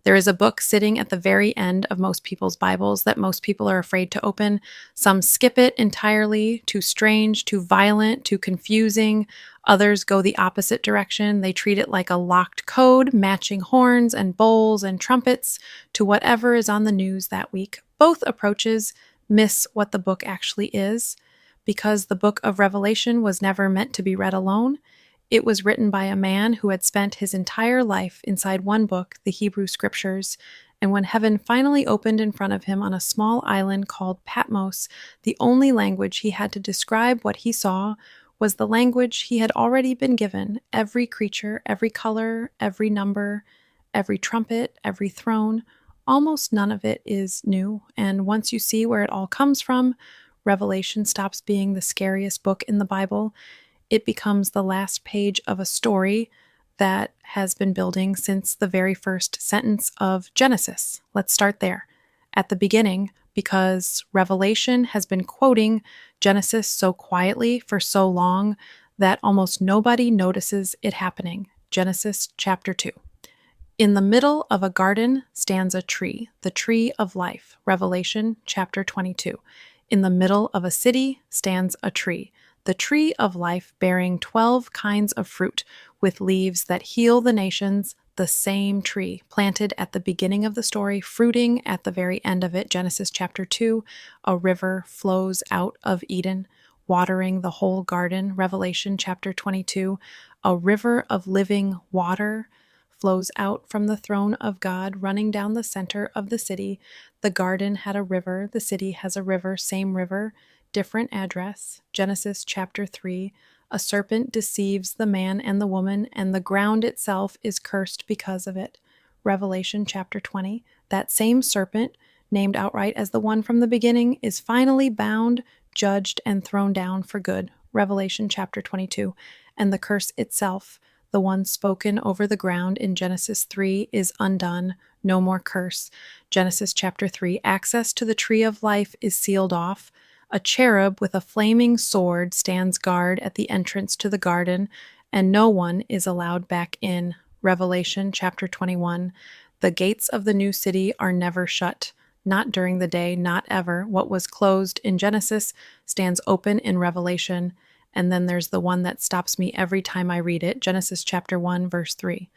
There is a book sitting at the very end of most people's Bibles that most people are afraid to open. Some skip it entirely, too strange, too violent, too confusing. Others go the opposite direction. They treat it like a locked code, matching horns and bowls and trumpets to whatever is on the news that week. Both approaches miss what the book actually is. Because the book of Revelation was never meant to be read alone, it was written by a man who had spent his entire life inside one book, the Hebrew Scriptures, and when heaven finally opened in front of him on a small island called Patmos, the only language he had to describe what he saw was the language he had already been given. Every creature, every color, every number, every trumpet, every throne, almost none of it is new. And once you see where it all comes from, Revelation stops being the scariest book in the Bible. It becomes the last page of a story that has been building since the very first sentence of Genesis. Let's start there, at the beginning, because Revelation has been quoting Genesis so quietly for so long that almost nobody notices it happening. Genesis chapter 2. In the middle of a garden stands a tree, the tree of life. Revelation chapter 22. In the middle of a city stands a tree, the tree of life bearing 12 kinds of fruit, with leaves that heal the nations, the same tree, planted at the beginning of the story, fruiting at the very end of it. Genesis chapter 2, a river flows out of Eden, watering the whole garden. Revelation chapter 22, a river of living water flows out from the throne of God, running down the center of the city. The garden had a river, the city has a river, same river, different address. Genesis chapter 3, a serpent deceives the man and the woman, and the ground itself is cursed because of it. Revelation chapter 20, that same serpent, named outright as the one from the beginning, is finally bound, judged, and thrown down for good. Revelation chapter 22, and the curse itself, the one spoken over the ground in Genesis 3, is undone. No more curse. Genesis chapter 3, access to the tree of life is sealed off. A cherub with a flaming sword stands guard at the entrance to the garden, and no one is allowed back in. Revelation chapter 21. The gates of the new city are never shut. Not during the day, not ever. What was closed in Genesis stands open in Revelation. And then there's the one that stops me every time I read it, Genesis chapter 1, verse 3.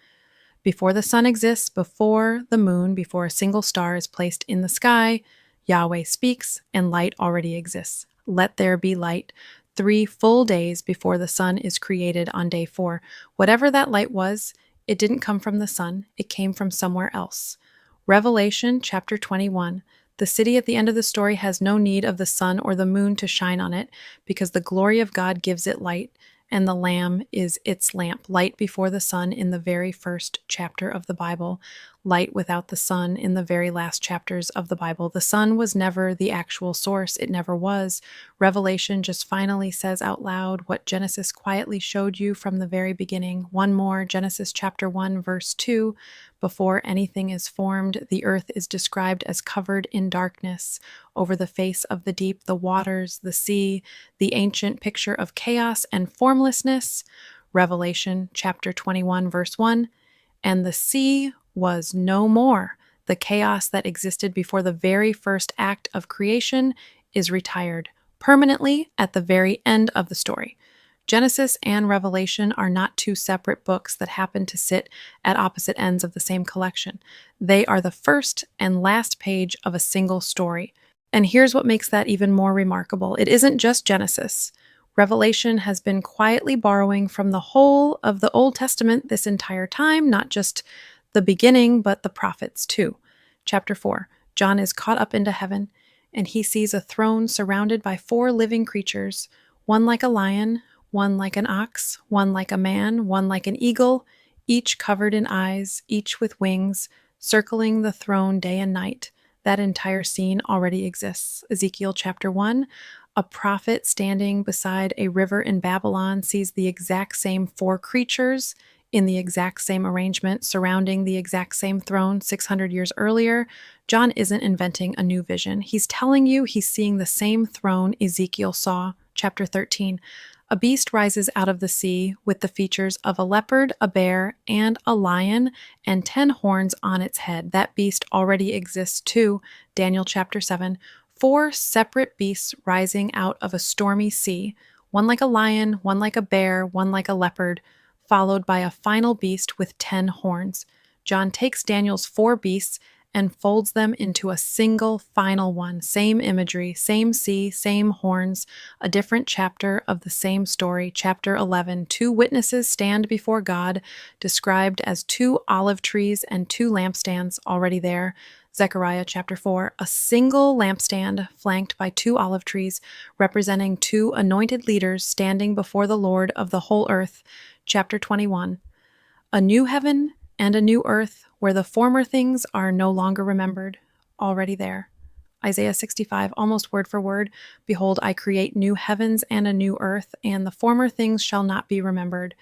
Before the sun exists, before the moon, before a single star is placed in the sky, Yahweh speaks, and light already exists. Let there be light. 3 full days before the sun is created on day 4. Whatever that light was, it didn't come from the sun. It came from somewhere else. Revelation chapter 21. The city at the end of the story has no need of the sun or the moon to shine on it, because the glory of God gives it light, and the Lamb is its lamp. Light before the sun in the very first chapter of the Bible. Light without the sun in the very last chapters of the Bible. The sun was never the actual source. It never was. Revelation just finally says out loud what Genesis quietly showed you from the very beginning. One more, Genesis chapter 1, verse 2. Before anything is formed, the earth is described as covered in darkness. Over the face of the deep, the waters, the sea, the ancient picture of chaos and formlessness. Revelation chapter 21, verse 1. And the sea was no more. The chaos that existed before the very first act of creation is retired permanently at the very end of the story. Genesis and Revelation are not two separate books that happen to sit at opposite ends of the same collection. They are the first and last page of a single story. And here's what makes that even more remarkable. It isn't just Genesis. Revelation has been quietly borrowing from the whole of the Old Testament this entire time, not just the beginning, but the prophets too. Chapter 4, John is caught up into heaven, and he sees a throne surrounded by 4 living creatures, one like a lion, one like an ox, one like a man, one like an eagle, each covered in eyes, each with wings, circling the throne day and night. That entire scene already exists. Ezekiel chapter 1, a prophet standing beside a river in Babylon sees the exact same 4 creatures in the exact same arrangement surrounding the exact same throne 600 years earlier. John isn't inventing a new vision. He's telling you he's seeing the same throne Ezekiel saw. Chapter 13, A beast rises out of the sea with the features of a leopard, a bear, and a lion, and 10 horns on its head. That beast already exists too. Daniel chapter 7. 4 separate beasts rising out of a stormy sea, one like a lion, one like a bear, one like a leopard, followed by a final beast with 10 horns. John takes Daniel's 4 beasts and folds them into a single final one. Same imagery, same sea, same horns, a different chapter of the same story. Chapter 11. 2 witnesses stand before God, described as 2 olive trees and 2 lampstands already there. Zechariah chapter 4. A single lampstand flanked by 2 olive trees, representing 2 anointed leaders standing before the Lord of the whole earth. Chapter 21. A new heaven and a new earth, where the former things are no longer remembered, already there. Isaiah 65, almost word for word. Behold, I create new heavens and a new earth, and the former things shall not be remembered.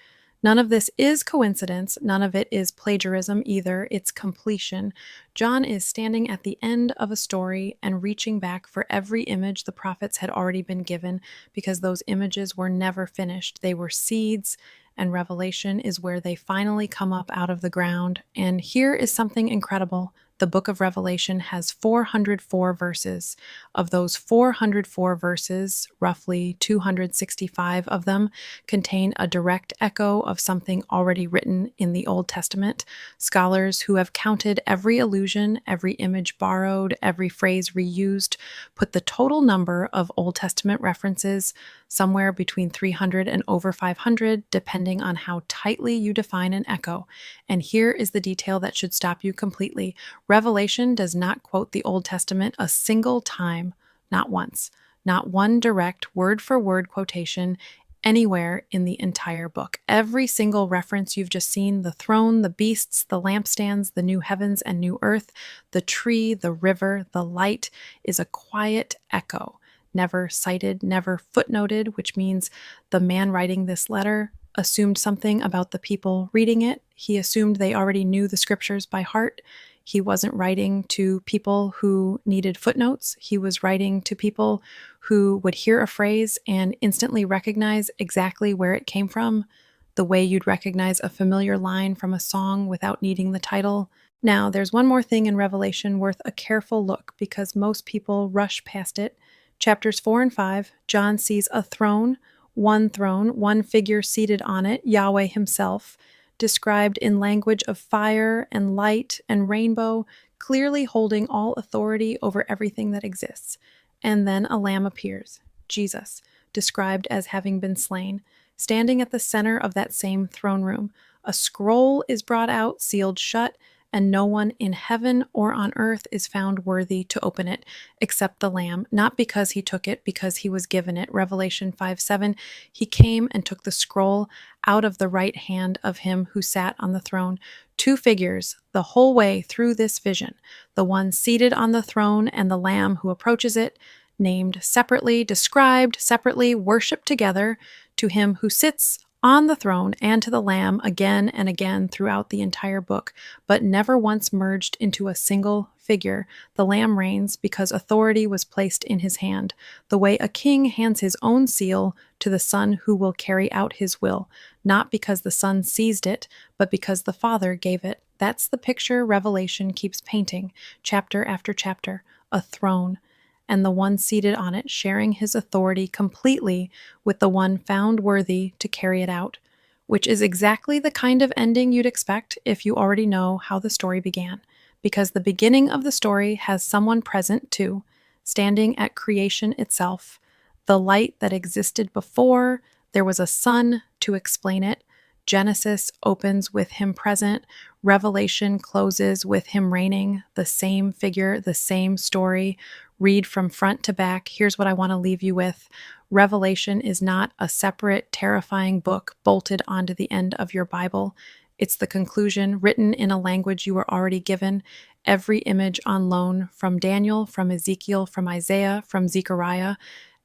None of this is coincidence. None of it is plagiarism either. It's completion. John is standing at the end of a story and reaching back for every image the prophets had already been given, because those images were never finished. They were seeds, and Revelation is where they finally come up out of the ground. And here is something incredible. The book of Revelation has 404 verses. Of those 404 verses, roughly 265 of them contain a direct echo of something already written in the Old Testament. Scholars who have counted every allusion, every image borrowed, every phrase reused, put the total number of Old Testament references somewhere between 300 and over 500, depending on how tightly you define an echo. And here is the detail that should stop you completely. Revelation does not quote the Old Testament a single time, not once, not one direct word-for-word quotation anywhere in the entire book. Every single reference you've just seen, the throne, the beasts, the lampstands, the new heavens and new earth, the tree, the river, the light, is a quiet echo. Never cited, never footnoted, which means the man writing this letter assumed something about the people reading it. He assumed they already knew the scriptures by heart. He wasn't writing to people who needed footnotes. He was writing to people who would hear a phrase and instantly recognize exactly where it came from, the way you'd recognize a familiar line from a song without needing the title. Now, there's one more thing in Revelation worth a careful look, because most people rush past it. Chapters 4 and 5, John sees a throne, one figure seated on it, Yahweh himself, described in language of fire and light and rainbow, clearly holding all authority over everything that exists. And then a lamb appears, Jesus, described as having been slain, standing at the center of that same throne room. A scroll is brought out, sealed shut, and no one in heaven or on earth is found worthy to open it except the Lamb, not because he took it, because he was given it. Revelation 5:7, he came and took the scroll out of the right hand of him who sat on the throne. 2 figures the whole way through this vision, the one seated on the throne and the Lamb who approaches it, named separately, described separately, worshiped together, to him who sits on the throne and to the Lamb again and again throughout the entire book, but never once merged into a single figure. The Lamb reigns because authority was placed in his hand, the way a king hands his own seal to the son who will carry out his will, not because the son seized it, but because the Father gave it. That's the picture Revelation keeps painting, chapter after chapter, a throne, and the one seated on it sharing his authority completely with the one found worthy to carry it out, which is exactly the kind of ending you'd expect if you already know how the story began, because the beginning of the story has someone present too, standing at creation itself, the light that existed before there was a sun to explain it. Genesis opens with him present. Revelation closes with him reigning. The same figure, the same story. Read from front to back. Here's what I want to leave you with. Revelation is not a separate, terrifying book bolted onto the end of your Bible. It's the conclusion written in a language you were already given. Every image on loan from Daniel, from Ezekiel, from Isaiah, from Zechariah,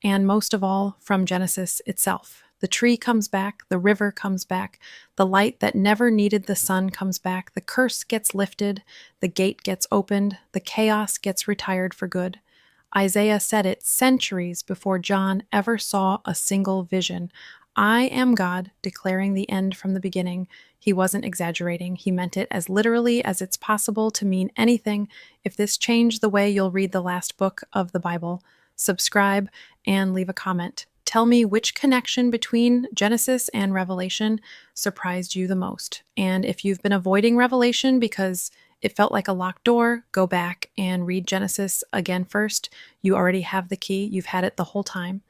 and most of all, from Genesis itself. The tree comes back, the river comes back, the light that never needed the sun comes back, the curse gets lifted, the gate gets opened, the chaos gets retired for good. Isaiah said it centuries before John ever saw a single vision. I am God, declaring the end from the beginning. He wasn't exaggerating. He meant it as literally as it's possible to mean anything. If this changed the way you'll read the last book of the Bible, subscribe and leave a comment. Tell me which connection between Genesis and Revelation surprised you the most. And if you've been avoiding Revelation because it felt like a locked door, go back and read Genesis again first. You already have the key, you've had it the whole time.